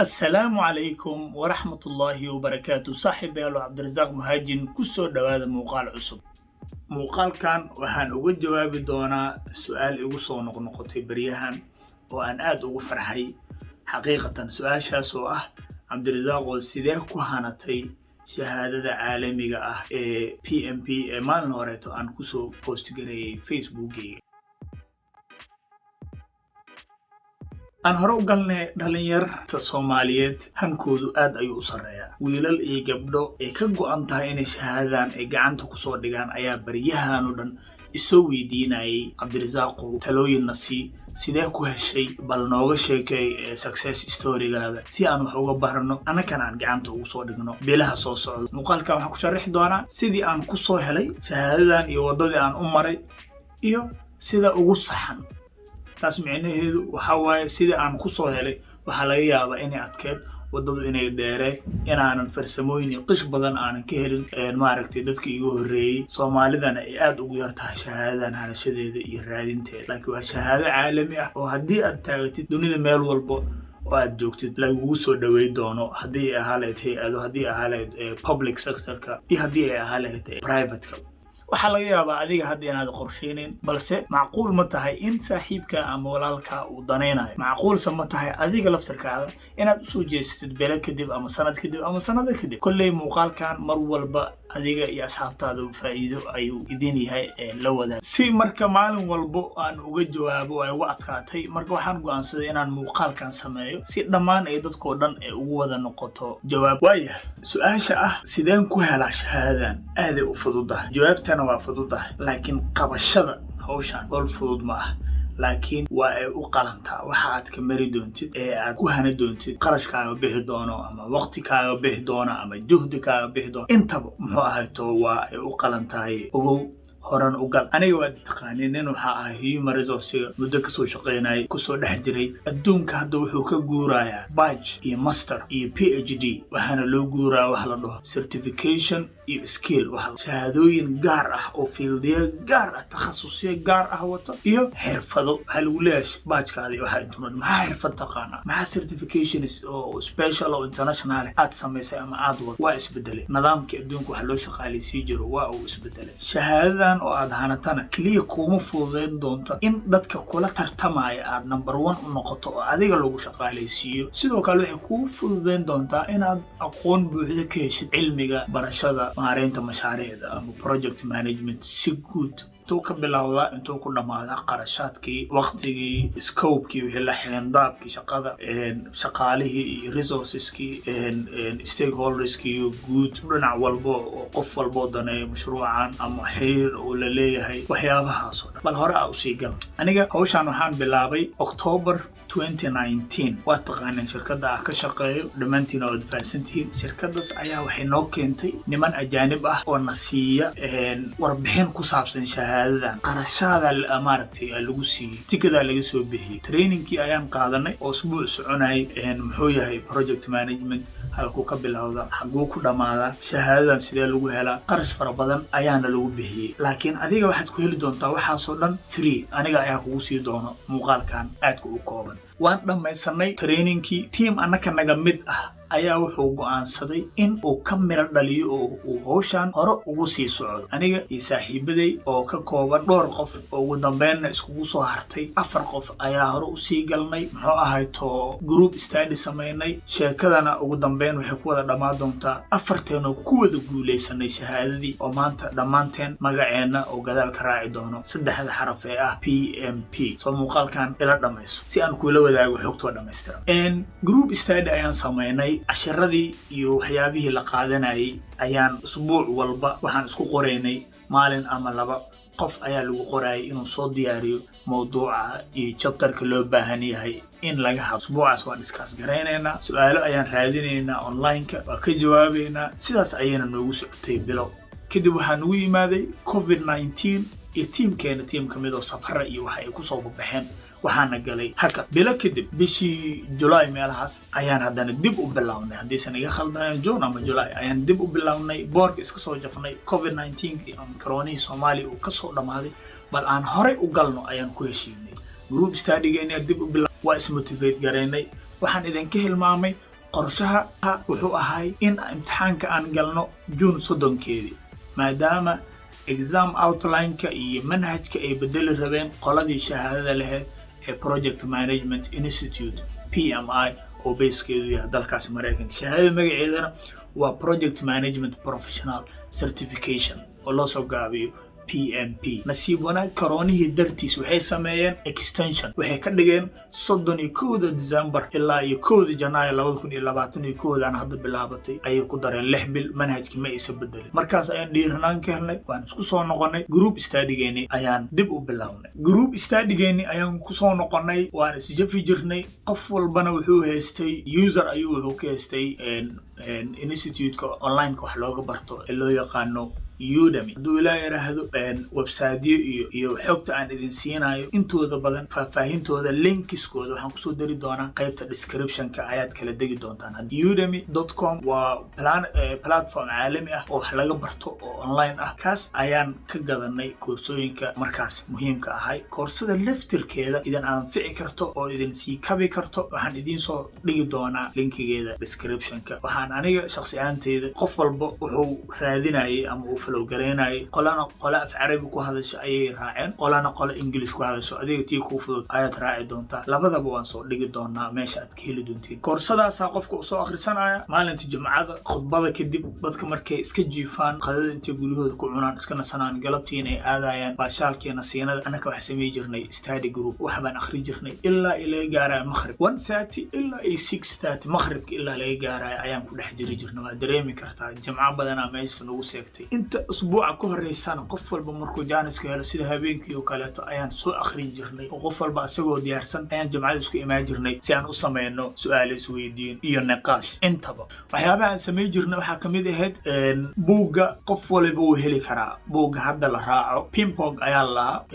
السلام عليكم ورحمة الله وبركاته. صاحب يالو عبد الرزاق مهاجن كسو دواada muuqaal cusub. muuqaalkan waxaan uga jawaabi doonaa su'aal igu soo noqnoqotay baryahan oo aan aad ugu farxay xaqiiqatan su'aashaas oo ah Cabdirazaaq oo sidee ku hanatay shahaadada caalamiga ah ee PMP ee maalin horeeto aan ku soo post gareeyay Facebook-gayga. aan hore u galnay dhalinyarta Soomaaliyeed hankoodu aad ayuu u sareeyaa wiilal iyo gabdho ay ka go'an tahay inay shahaadaan ay gacanta ku soo dhigaan ayaa bariyahan oo dhan isoo weydiinayay Cabdirazaaq talooyin nasi sidee ku heshay bal nooga sheekay success story-gaada si aan wax uga barano anakana aan gacanta ugu soo dhigno bilaha soo socda. muuqaalkan waxaan ku sharxi doonaa sidii aan ku soo helay shahaadadan iyo wadadii aan u maray iyo sida ugu saxan. taas micnaheedu waxa waaye sidii aan ku soo helay waxa laga yaabaa inay adkeed wadadu inay dheereed inaanan farsamooyin iyo qish badan aanan ka helin maaragtay dadka igu horeeyay Soomaalidana ay aad ugu yartahay shahaadadan hanashadeeda iyo raadinteeda. laakiin waa shahaado caalami ah oo haddii aad taagatid dunida meel walba oo aad joogtid lagugu soo dhaweey doono haddii ay ahaaleed hay'ado haddii ay ahaaleed public sector-ka iyo haddii ay ahaaleed private-ka. waxa laga yaabaa adiga hadda inaad qorsheynin balse macquul ma tahay in saaxiibka ama walaalka uu daneynayo macquul ma tahay adiga laftarkaada inaad u soo jeesatid beel kadib ama sanad kadib ama sanado kadib. kulley muuqaalkan mar walba adiga iyo asxaabtaada faa'iido ayuu idin yahay la wadaag si marka maalin walba aan uga jawaabo ay uga adkaatay marka waxaan go'aansaday inaan muuqaalkan sameeyo si dhammaan ay dadkoo dhan ay ugu wada noqoto jawaab. waayahay su'aasha ah sideen ku helaa shahaadadan aad ay u fududahay jawaabtana waa fududahay laakiin qabashada hawshan dol fudud ma ah laakiin waa ay u qalantaa waxa aad ka mari doontid ee aad ku hana doontid qarashkaaga bixi doono ama waqtigaaga bixi doono ama juhdigaaga bixi doono intaba muxuu ahayto waa ay u qalantahay ogow horan u gal. aniga waa taqaaniin nin waxa ah human resource muddo ka soo shaqeynay ku soo dhex jiray adduunka hadda wuxuu ka guurayaa badge iyo master iyo PhD waxaana loo guuraa wax la dhaho certification iyo skill waxa shahaadooyin gaar ah oo fieldiya gaar ah takhasusyo gaar ah wato iyo xirfado waxa lagu leeyahay badge-kaadi waxa inta maxaa xirfad taqaana maxaa certifications oo special oo international aad samaysay ama aad wado waa isbedelay nidaamka adduunka waxa loo shaqaaleysiin jiro waa uu isbedelay. shahaadadan oo aad hanatana kaliya kuma fududeyn doonta in dadka kula tartamaya aad number 1 u noqoto oo adiga lagu shaqaaleysiiyo sidoo kale waxay kugu fududeyn doontaa inaad aqoon buuxda ka heshid cilmiga barashada maareynta mashaariicda ama project management si guud intuu ka bilowdaa intuu ku dhamaada qarashaadkii waqtigii scope-kii wixii la xeendaabkii shaqada shaqaalihii iyo resources-kii stakeholders-kii guud dhinac walba oo qof walba daneeyo mashruucan ama xiriir oo la leeyahay waxyaabahaas oo dhan bal hore u sii gal. aniga hawshan waxaan bilaabay October 2019 waa taqaaneen shirkadda ka shaqeeyo dhammaantiin oo adfaansantiin shirkadaas ayaa waxay noo keentay niman ajaanib ah oo nasiiya warbixin ku saabsan shahaadadan qarashada maaragtay lagu siiyay tikada laga soo bixiyay trainingkii ayaan qaadanay oo usbuuc soconay muxuu yahay project management halku ka bilowda xaguu ku dhamaada shahaadadan sidee lagu helaa qarash fara badan ayaana lagu bixiyay laakiin adiga waxaad ku heli doontaa waxaas oo dhan free aniga ayaa kugu sii doono muuqaalkan aad ku kooban. waan dhammaysanay trainingkii team annaka naga mid ah ayaa wuxuu go'aansaday in uu ka miro dhaliyo oo uu hawshan hore ugu sii socdo. aniga iyo saaxiibaday oo ka kooban dhowr qof oo ugu dambeynna iskugu soo hartay 4 qof ayaa hore u sii galnay muxuu ahayto group study sameynay sheekadana ugu dambeyn waxay ku wada dhamaan doontaa 4teen oo ku wada guuleysanay shahaadadii oo maanta dhammaanteen magaceena oo gadaal ka raaci doono 3 xaraf ee ah PMP. soo muuqaalkan ila dhamayso si aan kula wadaago xogtoo dhammaystiran. group study ayaan sameynay casharadii iyo waxyaabihii la qaadanayay ayaan usbuuc walba waxaan isku qoraynay maalin ama 2 qof ayaa lagu qorayay inuu soo diyaariyo mawduuca iyo chapter-ka loo baahan yahay in laga hadlo. usbuucaas waan discuss gareynaynaa su'aalo ayaan raadinaynaa online-ka waa ka jawaabaynaa sidaas ayayna noogu socotay bilow. kadib waxaan ugu yimaaday COVID-19 iyo teamkeena team ka mid oo safara iyo waxa ay ku soo baxeen waxaana galay haka bila kadib bishii July meelahaas ayaan haddana dib u bilawnay haddii sanaga khaldaneen June ama July ayaan dib u bilawnay boorka iska soo jafnay COVID-19 iyo corona Soomaaliya uu ka soo dhamaaday bal aan hore u galno ayaan ku heshiinay group study-geena dib u bilawnay waa is motivate gareynay waxaan idinka hilmaamay qorshaha wuxuu ahay in imtixaanka aan galno June 30keedii maadaama exam outline-ka iyo manhajka ay bedeli rabeen qoladii shahaadada lahayd ee Project Management Institute PMI oo basekeedu yahay dalkaas Mareykanka. shahaadada magaceedana waa Project Management Professional Certification oo loo soo gaabiyo PMP. nasiib wanaag koronihii dartiis waxay sameeyeen extension, waxay ka dhigeen 31 December ilaa 1 Janaayo 2021 aan hadda bilaabatay ayay ku dareen 6 bil. manhajkii ma isa bedelin. markaas ayaan dhiiranaan ka helnay, waan isku soo noqonay, group study-geeni ayaan dib u bilownay. group study-geeni ayaan ku soo noqonay, waan isjafi jirnay. qof walbana wuxuu haystay user ayuu wuxuu ka haystay institute-ka online-ka wax looga barto ee loo yaqaano Udemy. hadduu ilaa yiraahdo website iyo xogta aan idin siinayo intooda badan faahfaahintooda linkiskooda waxaan kusoo dari doonaa qaybta description-ka ayaad kala degi doontaan. udemy.com waa platform caalami ah oo wax laga barto oo online ah. kaas ayaan ka gadanay koorsooyinka markaas muhiimka ahay. koorsada laftirkeeda idin anfici karto oo idin sii kabi karto waxaan idin soo dhigi doonaa linkigeeda description-ka. waxaan aniga shakhsi ahaanteyda qof walba wuxuu raadinayay ama فلو قريناي قلا في عربي كوهذا أي راعين قلنا قلا إنجليش كوهذا شو أديك تيكو فضل آيات راعي دونتا لبذا بوانصو لقي دونا ماشي أتكيل دونتين كورسدا ساقف كوسو آخر سنة ما لنتي جمعة خطبة كدب بدك مركي إسكجي فان قدر أنت يقولوا هذا كعنان إسكنا سنة قلبتين آذايان باشالكي نسينا أنا كوحسمي جرني استادي جروب وحبان أخري جرني إلا إلى جارة مغرب 1:30 إلا أي 6:30 مغرب إلا إلى جارة أيام كل حجري جرنا دريمي كرتا جمعة بدنا ماشي نوسكتي أنت أسبوع كهريسان قفل بمركو جانس كهلا سيدا هابينكي وكالاتو أيان سو أخرين جرني وقفل بأسوه ديارسان أيان جمعة اسكو إما جرني سيان أسامينو سؤالي سويدين إيو نقاش انتبا وحيابا عن سمي جرني وحاكمي دي هيد بوغا قفل بو هلي كرا بوغا هادا لراعو بيمبوغ أيان لها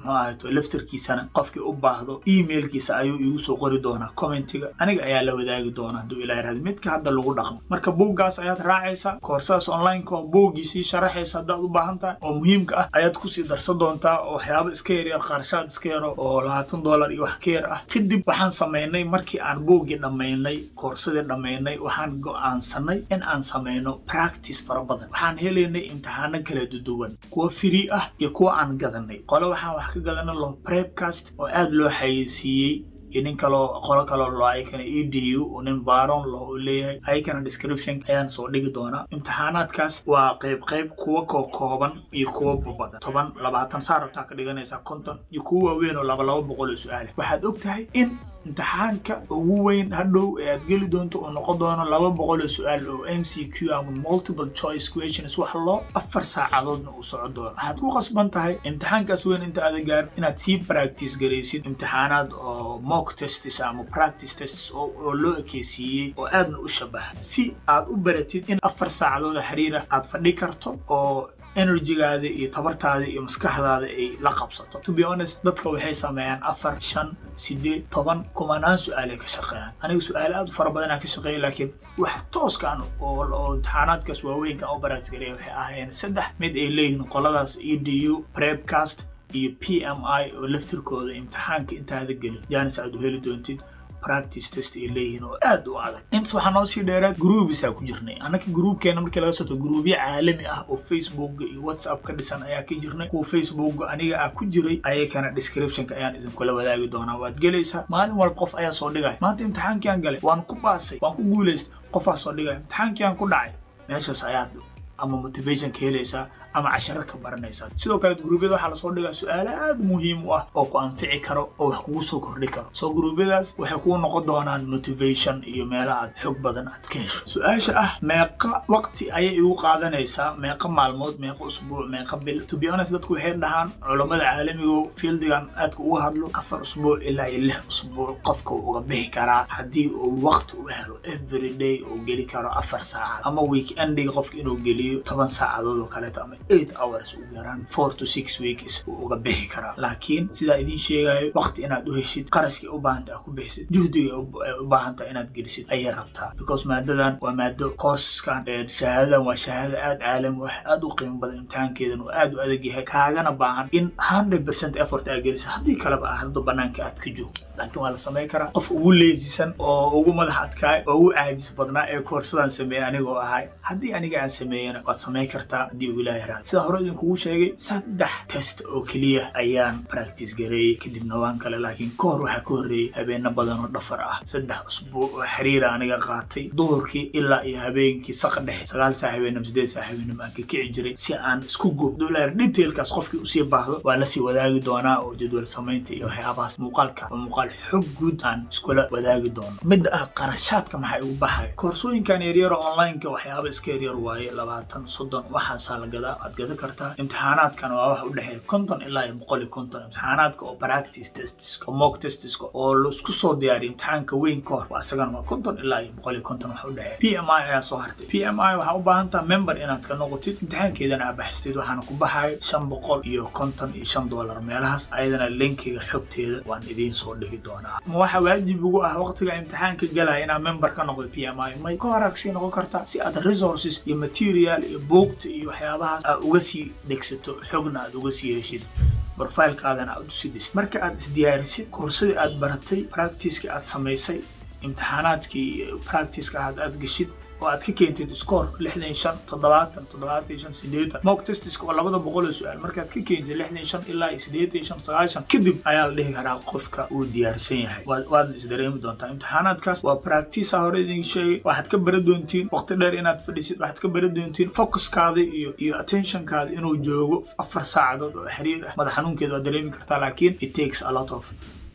ماهيتو لفتر كيسانا قفكي أباهدو إيميل كيسا أيو يوسو قري دونا كومنتيغا أنيغا أيان لوداغي دونا دو إلهي هاد ميدك هادا لغو دقم مركا بوغاس أيات راعيسا كورساس أونلاين كو بوغي سي شرحيسا hadaad u baahan tahay oo muhiimka ah ayaad ku sii darsan doontaa oo waxyaabo iska yar qarashaad iska yar oo $20 iyo wax ka yar ah. kadib waxaan sameynay markii aan buuggii dhameynay koorsadii dhameynay waxaan go'aansanay in aan sameyno practice fara badan. waxaan heleynay imtixaano kala duwan, kuwa free ah iyo kuwa aan gadanay. qolo waxaan wax ka gadanay loo prepcast oo aad loo xayeysiiyey inin qolo kale loo aykan edu oo nin baron loo leeyahay aykan description ayaan soo dhigi doonaa. imtixaanaadkaas waa qayb kuwa kooban iyo kuwa badan 10 20 saarta ka dhiganaysa 50 iyo kuwa weyn oo 200 su'aal. waxaad ogtahay in imtixaanka ugu weyn hadhow aad gali doonto oo noqon doono 200 su'aal oo MCQ ama multiple choice questions wax loo 4 saacadood u socdo. waxaad ku qasban tahay imtixaankaas weyn inta aad gaar inaad si practice gareysid imtixaanaad oo mock tests ama practice tests oo loo ekeysiyay oo aadna u shabaha si aad u baratid in 4 saacadood xiriir aad fadhi karto oo energy-gaada iyo tabartaada iyo maskaxdaada ay la qabsato. To be honest dadka waxay sameeyaan 4 5 8 10 kumanaan su'aal ka shaqeeyaan. aniga su'aal aad u fara badan ka shaqeeyay laakiin wax toos ka oo imtixaanaadkaas waaweyn ka oo practice gareeyay waxay ahaayeen 3 mid ay leeyihiin qoladaas edu prepcast iyo PMI oo laftirkooda imtixaanka intaada gelin jaanis aad u heli doontid practice test ay leeyihiin oo aad u adag. inta waxaan noo sii dheeraad groups ku jirnay. anaka groupkeena markii laga soo groupyo caalami ah oo Facebook iyo WhatsApp ka dhisan ayaa ka jirnay. kuwa Facebook aniga ku jiray ayakana description-ka ayaan idin kula wadaagi doonaa. waad galaysaa maalin walba qof ayaa soo dhigay maanta imtixaankii aan galay waan ku baasay waan ku guuleystay qof soo dhigay imtixaankii aan ku dhacay meeshaas ayaad ama motivation ka helaysaa ama casharo ka baranaysaa. sidoo kale groupyada waxa la soo dhigaa su'aalo aad muhiim u ah oo ku anfici karo oo wax kugu soo kordhi karo. soo groupyadaas waxay ku noqon doonaan motivation iyo meelaha xog badan aad ka hesho. su'aasha ah meeqa waqti ayay igu qaadanaysaa, meeqa maalmood, meeqa usbuuc, meeqa bil. to be honest dadku waxay dhahaan culimada caalamiga fieldigan aad ugu hadlo 4 usbuuc ilaa 6 usbuuc qofka uu uga bixi karaa hadii uu waqti u helo every day oo gali karo 4 saacadood ama weekend qofka inuu geliyo 10 saacadood oo kale ama 8 hours ugu yaraan 4 to 6 weeks uga bixi karaa. laakiin sidaa idin sheegayo waqti inaad u heshid, qarashkii u baahanta ku bixisid, juhdiga u baahanta inaad gelisid ayay rabtaa, because maadadan waa maado course-kan shahaadadan waa shahaado aad caalami wax aad u qiimo badan, imtixaankeedan oo aad u adag yahay, kaagana baahan in 100% effort aad gelisid, haddii kaleba hadda banaanka aad ka joogto. laakiin waa la samayn karaa. qof ugu leesisan oo ugu madax adkaay oo ugu caajis badnaa ee koorsadan sameeyay anigoo ahay, haddii aniga aan sameeyana waad samayn kartaa haddii uu ilaahay raad. sida hore idinkugu sheegay 3 test oo keliya ayaan practice gareeyay, kadibna waan kale. laakiin kahor waxaa ka horreeyay habeeno badan oo dhafar ah, 3 usbuuc oo xiriir aniga qaatay, duhurkii ilaa iyo habeenkii saqa dhexe 9 saac habeenimo 8 saac habeenimo aan ka kici jiray si aan isku gubdolaar detailkaas qofkii u sii baahdo waa la sii wadaagi doonaa oo jadwal samaynta iyo waxyaabahaas. muuqaalka waa muuqaal xog guud aan iskula wadaagi doono. mid ah qarashaadka maxay ugu baxay koorsooyinkan yaryar oo online-ka waxyaaba iska yaryar waaye, 20 30 waxaasaa la gadaa, aad gada kartaa. imtixaanaadkan waa wax u dhexeeya 50 ilaa 150. imtixaanaadka oo practice tests oo mock tests oo la isku soo diyaariyo imtixaanka weyn ka hor waa asagana waa 50 ilaa 150 wax u dhexeeya. PMI ayaa soo hartay. PMI waxaa u baahan tahay member inaad ka noqotid, imtixaankeedana aad baxsatid. waxaana ku baxay $555 meelahaas. ayadana linkiga xogteeda waan idiin soo dhigi doonaa. waxa waajib ugu ah waqtiga imtixaanka galaya inaad member ka noqdo PMI. may ka horaagsi noqon kartaa si aad resources iyo material iyo buugta iyo waxyaabahaas aad uga sii dhegsato, xogna aad uga sii heshid, profilekaadana aad u sii dhisid. marka aad isdiyaarisid koorsadii aad baratay, practice-kii aad samaysay, imtixaanaadkii practice-ka aad gashid oo aad ka keentid score 65 70 75 80 mock tests oo 200 su'aal markaad ka keentid 65 ilaa 85 90 kadib ayaa la dhihi karaa qofka uu diyaarsan yahay. waad isdareemi doontaa. imtixaanaadkaas waa practice hore idin sheegay, waxaad ka baran doontiin waqti dheer inaad fadhisid, waxaad ka baran doontiin focuskaada iyo attentionkaada inuu joogo 4 saacadood oo xiriir ah. madax xanuunkeeda waad dareemi kartaa, laakiin it takes a lot of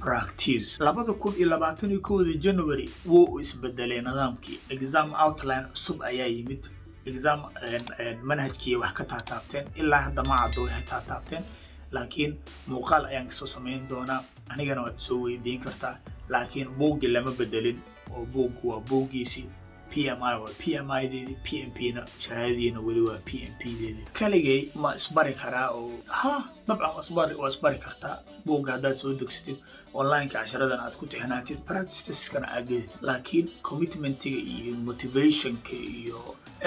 practice. 2021 January wuu isbedelay nidaamkii. exam outline cusub ayaa yimid. exam manhajkii wax ka taataabteen, ilaa hadda ma caddo waxay taataabteen, laakiin muuqaal ayaan kasoo samayn doonaa. anigana waad soo weydiin kartaa, laakiin buuggi lama bedelin oo buuggu waa buuggiisii. PMI waa PMI-deedii, PMP-na shahaadadiina weli waa PMP-deedii. kaligay ma isbari karaa oo dabcan waa isbari kartaa. buugga haddaad soo degsatid, online-ka casharadan aad ku tixnaatid, practice-kana aad gedid, laakiin commitmentiga iyo motivationka iyo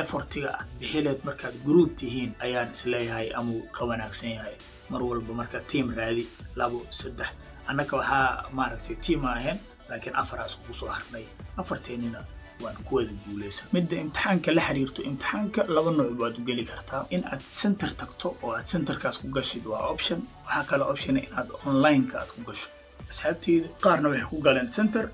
effortiga aad bixileed markaad group tihiin ayaan isleeyahay amuu ka wanaagsan yahay. mar walba marka team raadi 2 3. annaka waxaa maaragtay team ahayn, laakiin 4 isku soo harnay. 4teenina waan ku wada guuleysan. midda imtixaanka la xiriirto, imtixaanka 2 nooc baad u geli kartaa. in aad center tagto oo aad centerkaas ku gashid waa option. waxaa kale option inaad online-ka aad ku gasho. asxaabteyda qaarna waxay ku galeen center,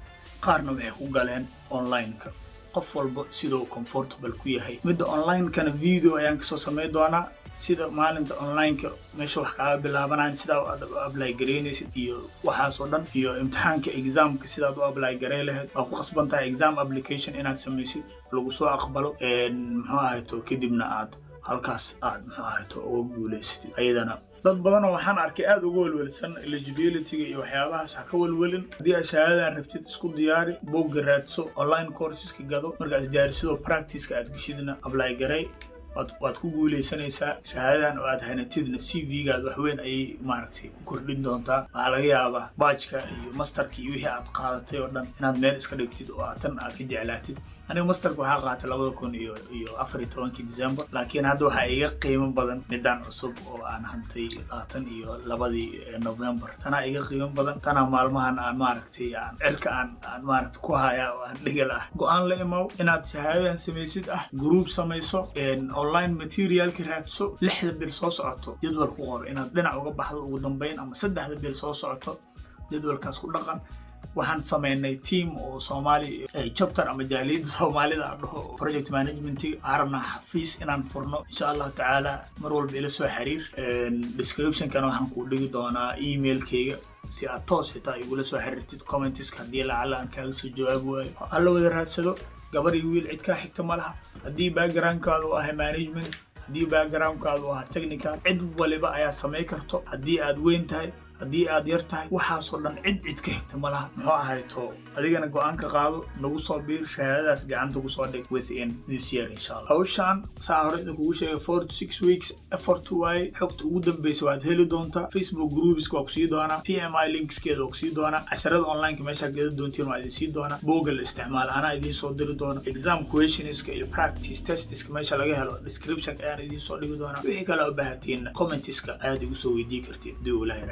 qaarna waxay ku galeen online-ka. qof walba sidoo comfortable ku yahay. midda online-kana video ayaan kasoo samayn doonaa, sida maalinta online-ka meesha wax kaaga bilaabanaan, sidaa aad u apply gareynaysid iyo waxaas oo dhan, iyo imtixaanka examka sidaad u apply garey lahayd. waa ku qasban tahay exam application inaad samaysid, lagu soo aqbalo, muxuu ahayto kadibna aad halkaas aad muxuu ahayto uga guuleysatid. ayadana dad badan oo waxaan arkay aad uga walwalsan eligibility-ga iyo waxyaabahaas ha ka walwalin. haddii aad shahaadadan rabtid isku diyaari, buugga raadso, online courseska gado, markaad isdiyaarisidoo practice-ka aad geshidna apply garey, waad ku guuleysanaysaa. shahaadadan oo aad hanatidna CV-gaad wax weyn ayay maaragtay ku kordhin doontaa. waxaa laga yaabaa baajka iyo masterka iyo wixii aad qaadatay oo dhan inaad meel iska dhigtid oo tan aad ka jeclaatid. aniga masterka waxaa qaatay 2014 December, laakiin hadda waxaa iga qiimo badan midaan cusub oo aan hantay 22 November. tanaa iga qiimo badan, tanaa maalmahan aan maaragtay aan cirka aan maaragtay ku hayaa oo aan dhigal ah. go-aan la imaw inaad shahaadadan samaysid, group samayso, online materialka raadso, 6 bil soo socoto jadwal ku qor inaad dhinac uga baxdo ugu dambeyn, ama 3 bil soo socoto jadwalkaas ku dhaqan. waxaan sameynay team oo Soomaali chapter ama jaaliyada Soomaalida aan dhaho project management arabna xafiis inaan furno insha Allah taala. mar walba ila soo xiriir, description kana waxaan ku dhigi doonaa email-kayga si aad toos xitaa igula soo xiriirtid comments-ka haddii lacala aan kaaga soo jawaab waayo. alla wada raadsado, gabar iyo wiil cid ka xigta ma laha. haddii background-kaadu ah management, haddii background-kaadu ah technical, cid waliba ayaa samayn karto. haddii aad weyn tahay, haddii aad yar tahay waxaasoo dhan cid ka higta ma laha muxuu ahayto adigana go'aan ka qaado nagu soo biir shahaadadaas gacanta ku soo dhig within this year insha Allah hawshan saa hore idinkugu sheegay 4 to 6 weeks effort waaye xogta ugu dambeysa waad heli doontaa Facebook groups waa ku sii doonaa PMI linkskeeda waa ku sii doonaa casharada online meesha gada doontiin waa idin sii doonaa Google isticmaal ana idin soo diri doona exam questionska iyo practice tests meesha laga helo description ayaan idin soo dhigi doonaa wixii kale oo baahatiin commentiska aad igu soo weydii kartiin dii Ilaahay